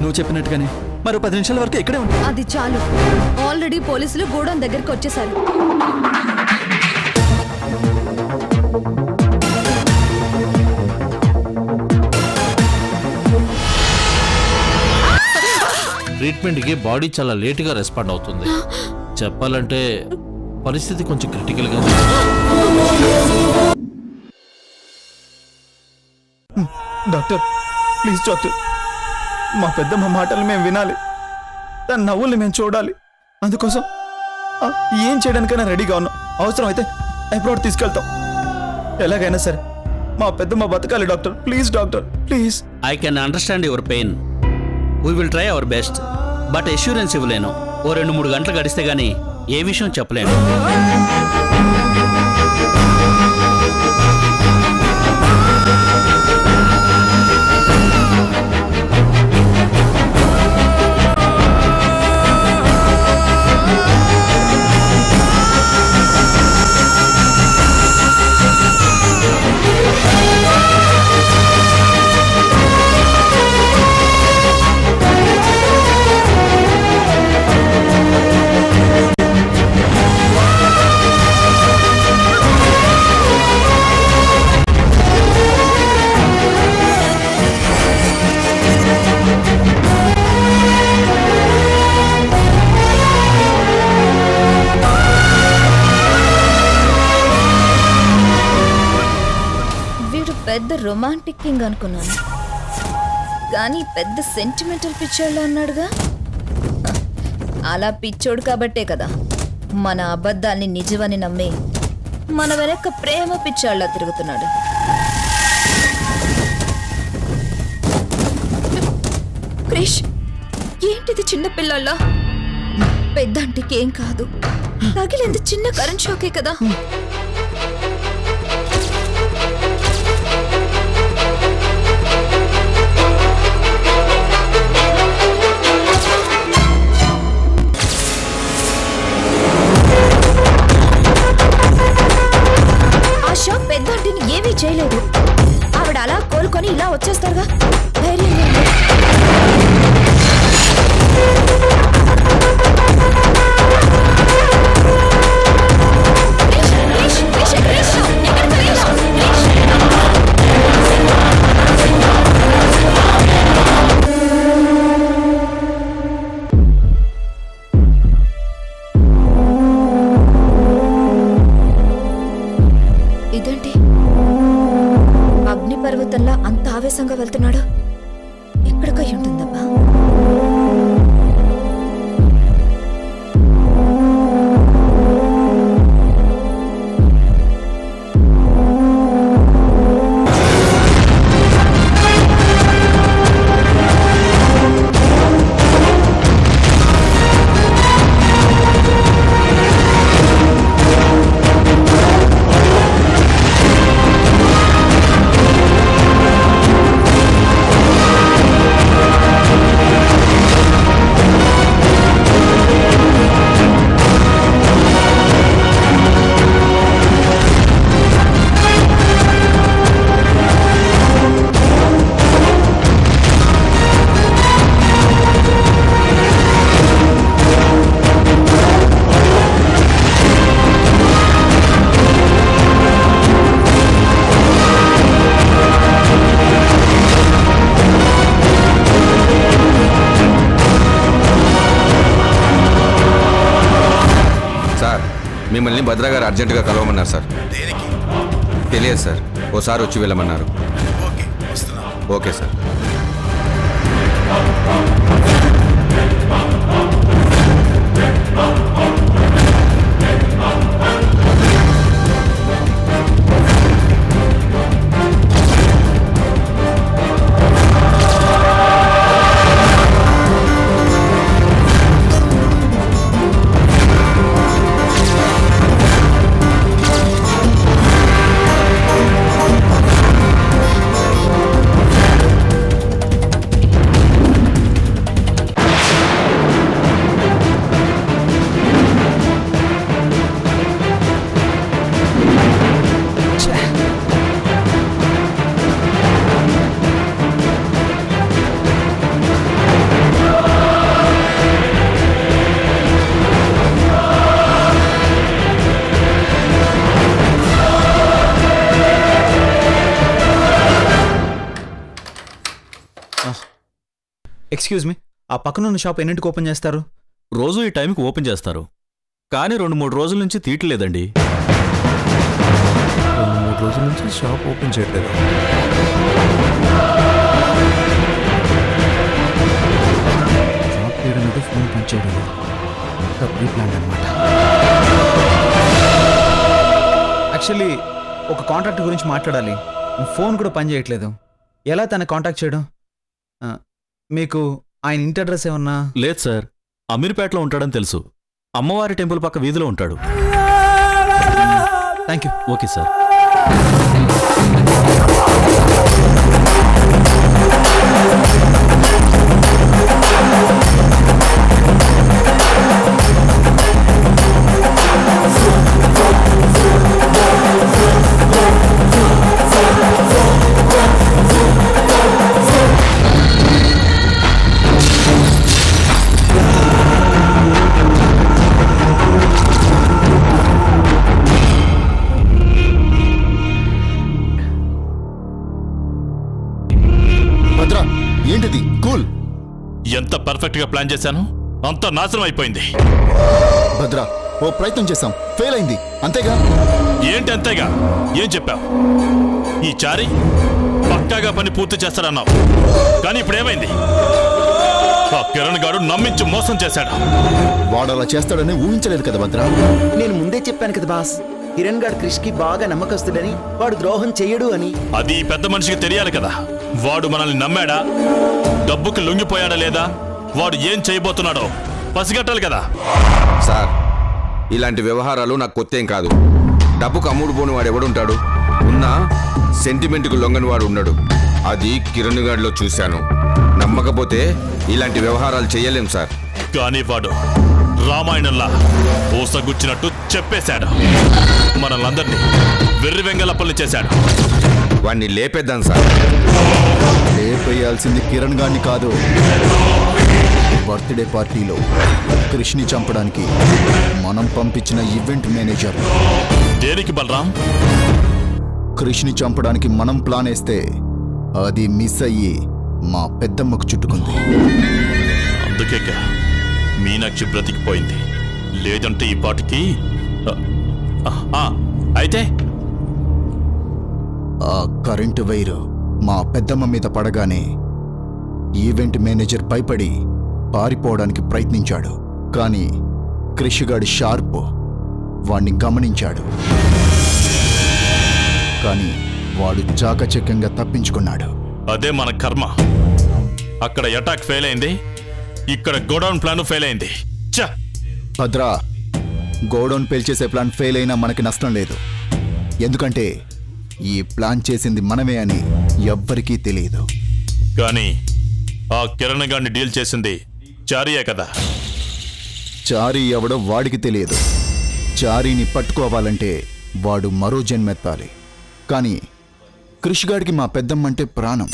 నువ్వు చెప్పినట్టుగానే మరో 10 నిమిషాల వరకు ఇక్కడే ఉంటా. అది చాలు. ఆల్రెడీ పోలీసులు గోడౌన్ దగ్గరికి వచ్చేసారు. ట్రీట్మెంట్కి బాడీ చాలా లేటుగా రెస్పాండ్ అవుతుంది. చెప్పాలంటే పరిస్థితి కొంచెం క్రిటికల్గా ఉంది. డాక్టర్ ప్లీజ్ డాక్టర్, మా పెద్దమ్మ మాటలు మేము వినాలి, తన నవ్వుల్ని మేము చూడాలి. అందుకోసం ఏం చేయడానికైనా రెడీగా ఉన్నాం. అవసరం అయితే అబ్రాడ్ తీసుకెళ్తాం. ఎలాగైనా సరే మా పెద్దమ్మ బతకాలి doctor. Please doctor please. I can understand your pain. We will try our best. But assurance ఇవ్వలేను. ఓ 2-3 గంటలు గడిస్తే గానీ ఏ విషయం చెప్పలేను. పెద్ద రొమాంటిక్ కింగ్ అనుకున్నాను, కానీ పెద్ద సెంటిమెంటల్ పిచ్చోళ్ళ అన్నాడుగా. అలా పిచ్చోడు కాబట్టే కదా మన అబద్ధాల్ని నిజమని నమ్మి మన వెనక ప్రేమ పిచ్చోళ్ళ తిరుగుతున్నాడు. క్రిష్, ఏంటిది చిన్న పిల్లల్లా? పెద్దంటికి ఏం కాదు, తగిలింది చిన్న కరెంట్ షాకే కదా. పెద్దంటిని ఏమీ చేయలేదు. ఆవిడ అలా కోలుకొని ఇలా వచ్చేస్తారుగా. ధైర్యంగా ఇదేంటి అగ్నిపర్వతంలా అంత ఆవేశంగా వెళ్తున్నాడు? ఎక్కడికై ఉంటుందబ్బా? మిమ్మల్ని భద్రా గారు అర్జెంటుగా కలవమన్నారు సార్. తెలియదు సార్, ఓసారి వచ్చి వెళ్ళమన్నారు. Okay sir. ఎక్స్క్యూజ్ మీ, ఆ పక్కనున్న షాప్ ఎన్నింటికి ఓపెన్ చేస్తారు? రోజు ఈ టైంకి ఓపెన్ చేస్తారు, కానీ 2-3 రోజుల నుంచి తీయట్లేదండి. 2-3 రోజుల నుంచి షాప్ ఓపెన్ చేయట్లేదు. షాప్ తీయడం మీద ఫోన్ పనిచేయడం లేదు. ప్రీ ప్లాన్ అనమాట. యాక్చువల్లీ ఒక కాంట్రాక్ట్ గురించి మాట్లాడాలి. ఫోన్ కూడా పని చేయట్లేదు. ఎలా తన కాంటాక్ట్ చేయడం? మీకు ఆయన ఇంటి అడ్రస్ ఏమన్నా? లేదు సార్, అమీర్పేటలో ఉంటాడని తెలుసు. అమ్మవారి టెంపుల్ పక్క వీధిలో ఉంటాడు. Thank you. Okay sir. ఏంటిది? కూల్. ఎంత పర్ఫెక్ట్ గా ప్లాన్ చేశాను, అంత నాశనం అయిపోయింది. భద్ర, ఓ ప్రయత్నం చేశాం, ఫెయిల్ అయింది, అంతేగా? ఏంటి అంతేగా? ఏం చెప్పావు? ఈ చారి పక్కాగా పని పూర్తి చేస్తాడన్నావు, కానీ ఇప్పుడు ఏమైంది? ఆ కిరణ్ గారు నమ్మించి మోసం చేశాడు. వాడు అలా చేస్తాడని ఊహించలేదు కదా భద్ర. నేను ముందే చెప్పాను కదా బాస్, కిరణ్ గారు క్రిష్ కి బాగా నమ్మకస్తుడని, వాడు ద్రోహం చెయ్యడు అని. అది పెద్ద మనిషికి తెలియాలి కదా. వాడు మనల్ని నమ్మాడా, డబ్బుకి లొంగిపోయాడా లేదా, వాడు ఏం చేయబోతున్నాడో పసిగట్టాలి కదా. సార్, ఇలాంటి వ్యవహారాలు నాకు కొత్తేం కాదు. డబ్బుకు అమ్ముడు పోని వాడు ఎవడుంటాడు? ఉన్నా సెంటిమెంట్కు లొంగని వాడు ఉన్నాడు. అది కిరణ్ గాడిలో చూశాను. నమ్మకపోతే ఇలాంటి వ్యవహారాలు చేయలేం సార్. కానీ వాడు రామాయణంలా ఊసగుచ్చినట్టు చెప్పేశాడు. మనల్ందరినీ వెర్రి వెంగలప్పల్ని చేశాడు. వాణ్ణి లేపేద్దాం సార్. లేపేయాల్సింది కిరణ్ గారిని కాదు. బర్త్డే పార్టీలో కృష్ణి చంపడానికి మనం పంపించిన ఈవెంట్ మేనేజర్. దేనికి బలరాం? కృష్ణి చంపడానికి మనం ప్లాన్ వేస్తే అది మిస్ అయ్యి మా పెద్దమ్మకు చుట్టుకుంది. అందుకే మీనాక్షి బ్రతికిపోయింది. లేదంటే ఈ పాటికి. అయితే ఆ కరెంటు వైరు మా పెద్దమ్మ మీద పడగానే ఈవెంట్ మేనేజర్ భయపడి పారిపోవడానికి ప్రయత్నించాడు. కానీ కృషిగాడి షార్ప్ వాణ్ణి గమనించాడు. కానీ వాడు చాకచక్యంగా తప్పించుకున్నాడు. అదే మన కర్మ. అక్కడ అటాక్ ఫెయిల్ అయింది, ఇక్కడ గోడౌన్ ప్లాన్ ఫెయిల్ అయింది. భద్రా, గోడౌన్ పేల్చేసే ప్లాన్ ఫెయిల్ అయినా మనకి నష్టం లేదు. ఎందుకంటే ఈ ప్లాన్ చేసింది మనమే అని ఎవ్వరికీ తెలియదు. కానీ ఆ కిరణ్ గారిని డీల్ చేసింది చారియే కదా. చారీ ఎవడో వాడికి తెలియదు. చారీని పట్టుకోవాలంటే వాడు మరో జన్మెత్తాలి. కానీ కృషిగాడికి మా పెద్దమ్మంటే ప్రాణం.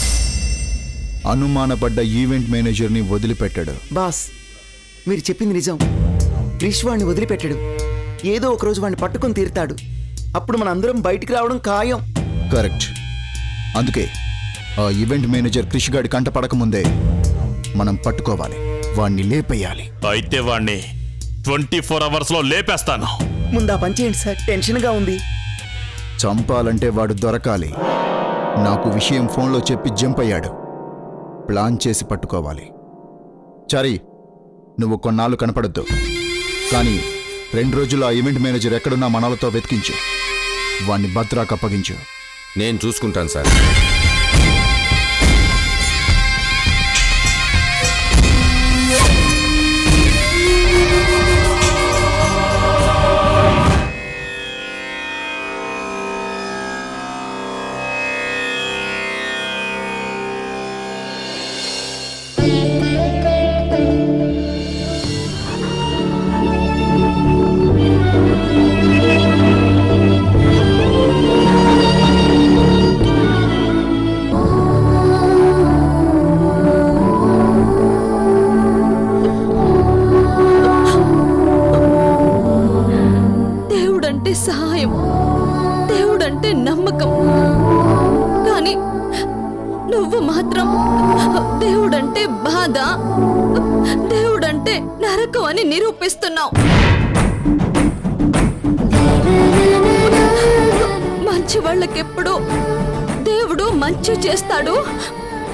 అనుమానపడ్డ ఈవెంట్ మేనేజర్ని వదిలిపెట్టాడు. బాస్, మీరు చెప్పింది నిజం. క్రిష్ వాడిని వదిలిపెట్టాడు. ఏదో ఒకరోజు వాడిని పట్టుకొని తీరుతాడు. అప్పుడు మన అందరం బయటికి రావడం ఖాయం. కరెక్ట్. అందుకే ఆ ఈవెంట్ మేనేజర్ కృషిగాడి కంట పడకముందే మనం పట్టుకోవాలి, వాణ్ణి లేపేయాలి. అయితే వాణ్ణి 24 hours లో లేపేస్తాను. ముందా పని చేయండి సార్, టెన్షన్గా ఉంది. చంపాలంటే వాడు దొరకాలి. నాకు విషయం ఫోన్లో చెప్పి జంప్ అయ్యాడు. ప్లాన్ చేసి పట్టుకోవాలి. చారీ, నువ్వు కొన్నాళ్ళు కనపడద్దు. కానీ 2 రోజుల్లో ఆ ఈవెంట్ మేనేజర్ ఎక్కడున్నా మనలతో వెతికించు. వాణ్ణి భద్రాకు అప్పగించు. నేను చూసుకుంటాను సార్. బాధ దేవుడంటే నరకం అని నిరూపిస్తున్నావు. మంచి వాళ్ళకెప్పుడు దేవుడు మంచి చేస్తాడు,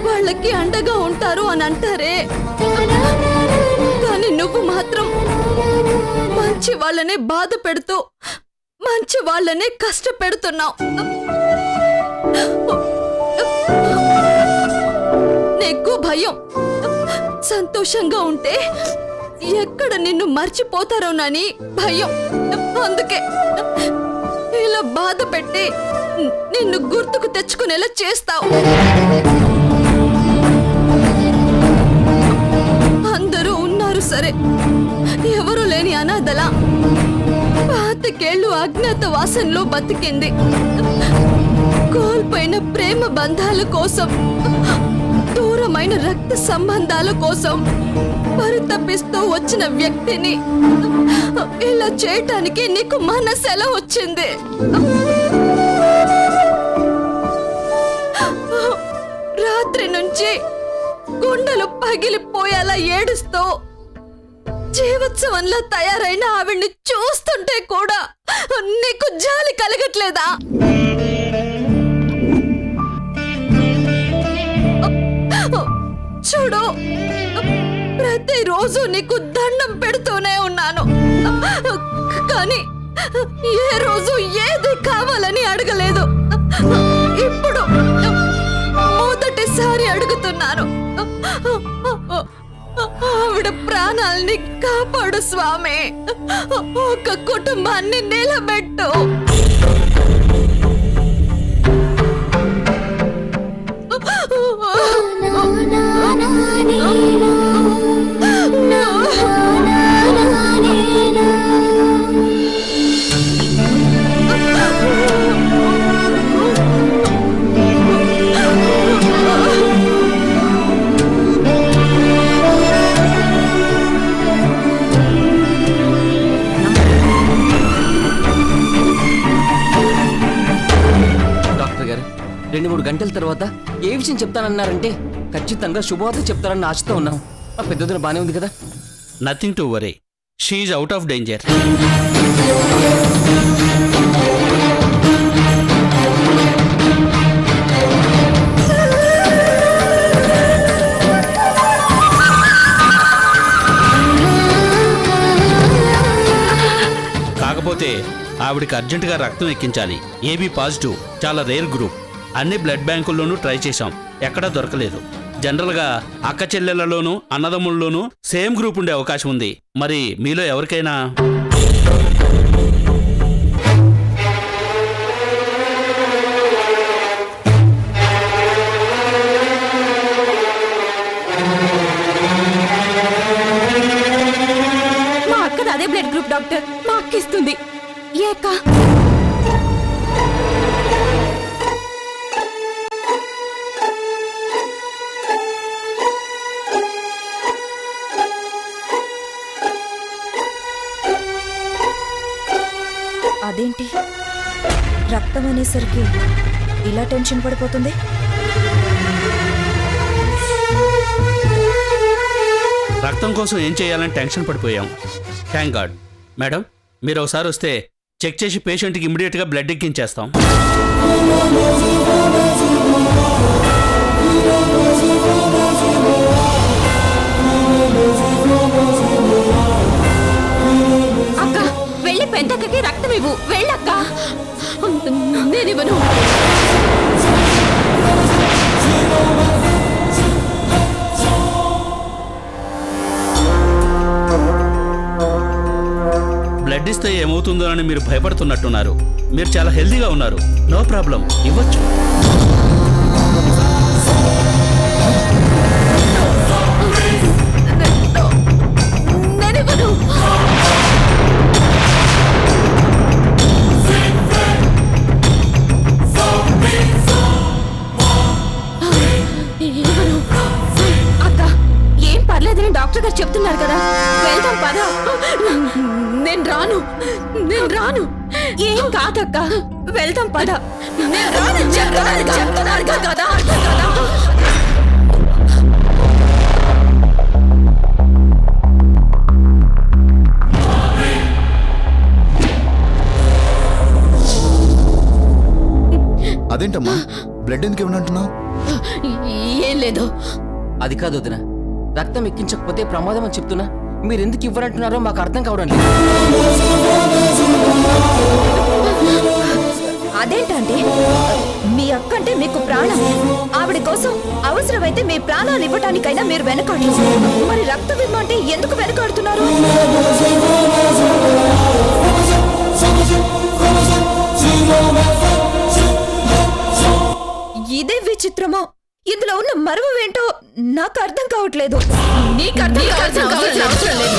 వాళ్ళకి అండగా ఉంటారు అని అంటారే, కానీ నువ్వు మాత్రం మంచి వాళ్ళనే బాధ పెడుతూ మంచి వాళ్ళనే కష్టపెడుతున్నావు. నీకు భయం, సంతోషంగా ఉంటే ఎక్కడ నిన్ను మర్చిపోతారోనని భయం. అందుకే ఇలా బాధ పెట్టి నిన్ను గుర్తుకు తెచ్చుకునేలా చేస్తావు. అందరూ ఉన్నారు సరే, ఎవరు లేని అనాథలా 25 ఏళ్ళు అజ్ఞాత వాసంలో బతికింది. కోల్పోయిన ప్రేమ బంధాల కోసం, దూరమైన రక్త సంబంధాల కోసం పరితపిస్తూ వచ్చిన వ్యక్తిని ఇలా చేయటానికి నీకు మనసు ఎలా వచ్చింది? రాత్రి నుంచి గుండెలు పగిలిపోయేలా ఏడుస్తూ జీవోత్సవంలా తయారైన ఆవిడ్ని చూస్తుంటే కూడా నీకు జాలి కలగట్లేదా? చూడు, ప్రతిరోజు నీకు దండం పెడుతూనే ఉన్నాను, కానీ ఏ రోజు ఏది కావాలని అడగలేదు. ఇప్పుడు మొదటిసారి అడుగుతున్నాను, ఆవిడ ప్రాణాల్ని కాపాడు స్వామి, ఒక కుటుంబాన్ని నిలబెట్టు. డాక్టర్ గారు 2-3 గంటల తర్వాత ఏ విషయం చెప్తానన్నారంటే ఖచ్చితంగా శుభవార్త చెప్తారని ఆశతో ఉన్నాం. ఆ పెద్దదిన బానే ఉంది కదా? Nothing to worry, she is out of danger. కాకపోతే ఆవిడికి అర్జెంటుగా రక్తం ఎక్కించాలి. ఏబీ పాజిటివ్, చాలా రేర్ గ్రూప్. అన్ని బ్లడ్ బ్యాంకుల్లోనూ ట్రై చేశాం, ఎక్కడా దొరకలేదు. జనరల్గా అక్క చెల్లెళ్లలోనూ అన్నదమ్ముల్లోనూ సేమ్ గ్రూప్ ఉండే అవకాశం ఉంది. మరి మీలో ఎవరికైనా? మా అక్కది అదే బ్లడ్ గ్రూప్ డాక్టర్, మా అక్క ఇస్తుంది. ఏ అక్క? అదేంటి రక్తం అనేసరికి ఇలా టెన్షన్ పడిపోతుంది? రక్తం కోసం ఏం చేయాలని టెన్షన్ పడిపోయాం. Thank God. మేడం, మీరు ఒకసారి వస్తే చెక్ చేసి పేషెంట్కి ఇమ్మీడియట్గా బ్లడ్ ఎక్కించేస్తాం. అక్క వెళ్ళి పెద్దక్కకి రక్తం ఇవ్వు, వెళ్ళక్క. నేనివ్వను. బ్లడ్ ఇస్తే ఏమవుతుందో అని మీరు భయపడుతున్నట్టున్నారు. మీరు చాలా హెల్దీగా ఉన్నారు, నో ప్రాబ్లం, ఇవ్వచ్చు. అక్క ఏం పర్లేదని డాక్టర్ గారు చెప్తున్నారు కదా, వెళ్దాం పద. నేను రాను. ఏం కాదక్క, వెళ్దాం పద. నేను రాను చెప్తున్నారు కదా. ఏంటమ్మా బ్లడ్ ఎందుకు ఇవ్వనంటున్నావు? ఏం లేదు. అది కాదు వదిన, రక్తం ఎక్కించకపోతే ప్రమాదం అని చెప్తున్నా మీరెందుకు ఇవ్వనంటున్నారో మాకు అర్థం కావడం లేదు. అదేంటంటే మీ అక్క అంటే మీకు ప్రాణం. ఆవిడ కోసం అవసరమైతే మీ ప్రాణాలు ఇవ్వటానికైనా మీరు వెనకాడలేదు. మరి రక్తం ఇవ్వమంటే ఎందుకు వెనకాడుతున్నారు? ఇదే విచిత్రమో, ఇందులో ఉన్న మర్మమేంటో నాకు అర్థం కావట్లేదు. నీకు అర్థం కావాల్సిన అవసరం లేదు.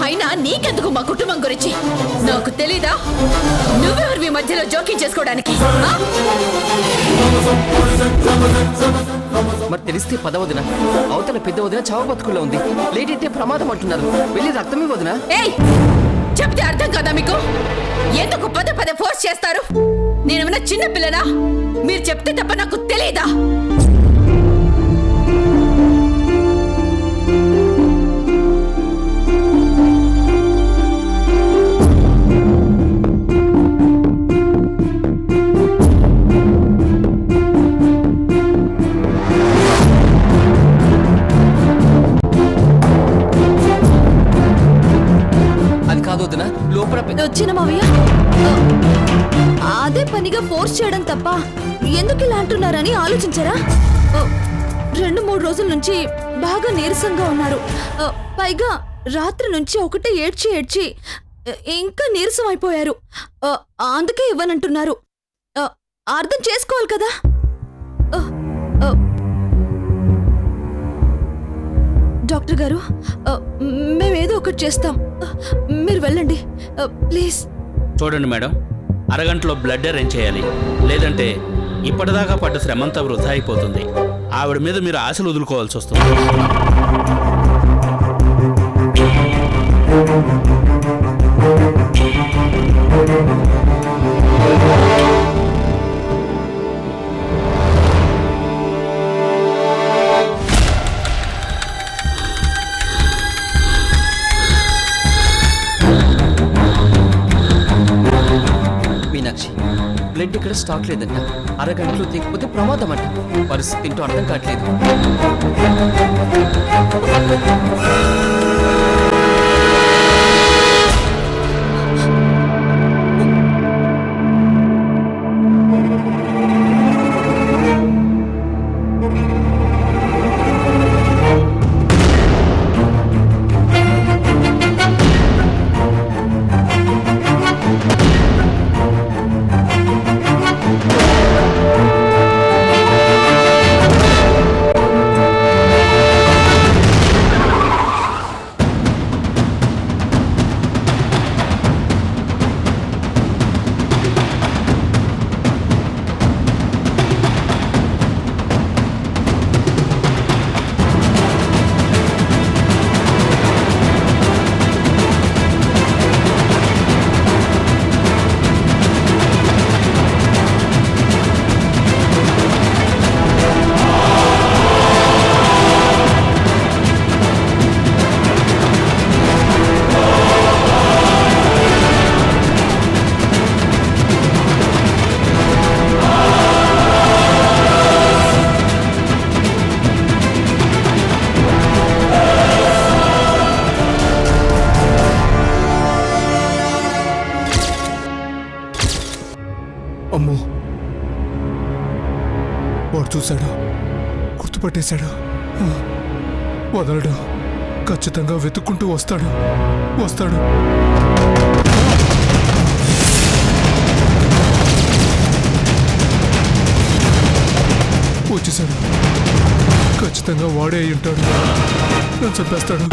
అయినా నీకెందుకు మా కుటుంబం గురించి? నాకు తెలీదా? నువ్వెవరివి మధ్యలో జోక్యం చేసుకోవడానికి? మరి తెలిస్తే పద వదిన, అవతల పెద్ద వదిన చావ బతుకుల్లో ఉంది, లేట్ అయితే ప్రమాదం అంటున్నారు. వెళ్ళి రక్తమే వదిన. ఏయ్, చెప్తే అర్థం కదా మీకు? ఎందుకు పదే పదే ఫోర్స్ చేస్తారు? నేనేమన్నా చిన్న పిల్లనా? మీరు చెప్తే తప్ప నాకు తెలీదా? అది కాదు వదిన, లోపల వచ్చిన మావయ్య అదే పనిగా ఫోర్స్ చేయడం తప్ప ఎందుకు ఇలా అంటున్నారని ఆలోచించారా? 2-3 రోజుల నుంచి బాగా నీరసంగా ఉన్నారు. పైగా రాత్రి నుంచి ఒకటే ఏడ్చి ఇంకా నీరసం అయిపోయారు. అందుకే ఇవ్వనంటున్నారు. అర్థం చేసుకోవాలి కదా. డాక్టర్ గారు, మేమేదో ఒకటి చేస్తాం. మీరు వెళ్ళండి ప్లీజ్. చూడండి మేడం, అరగంటలో బ్లడ్ అరేంజ్ చేయాలి. లేదంటే ఇప్పటిదాకా పడ్డ శ్రమంతా వృధా అయిపోతుంది. ఆవిడ మీద మీరు ఆశలు వదులుకోవాల్సి వస్తుంది. మీనాక్షి, బ్లడ్ ఇక్కడ స్టాక్ లేదంట. అరగంటలో తీయకపోతే ప్రమాదం అంట. పరిస్థితి ఏంటో అర్థం కావట్లేదు. అమ్మో, వాడు చూశాడు, గుర్తుపట్టేశాడు. వదలడు, ఖచ్చితంగా వెతుక్కుంటూ వస్తాడు. వచ్చేసాడు. ఖచ్చితంగా వాడే అయి ఉంటాడు. నన్ను చంపేస్తాడు.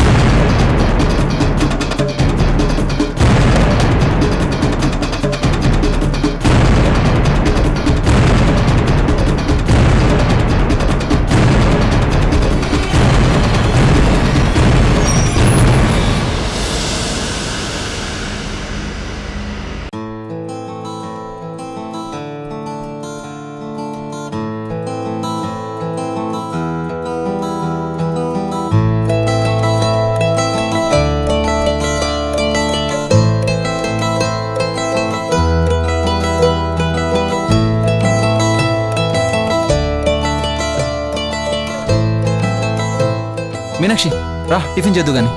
మీనాక్షి రా టిఫిన్ చేద్దు గాని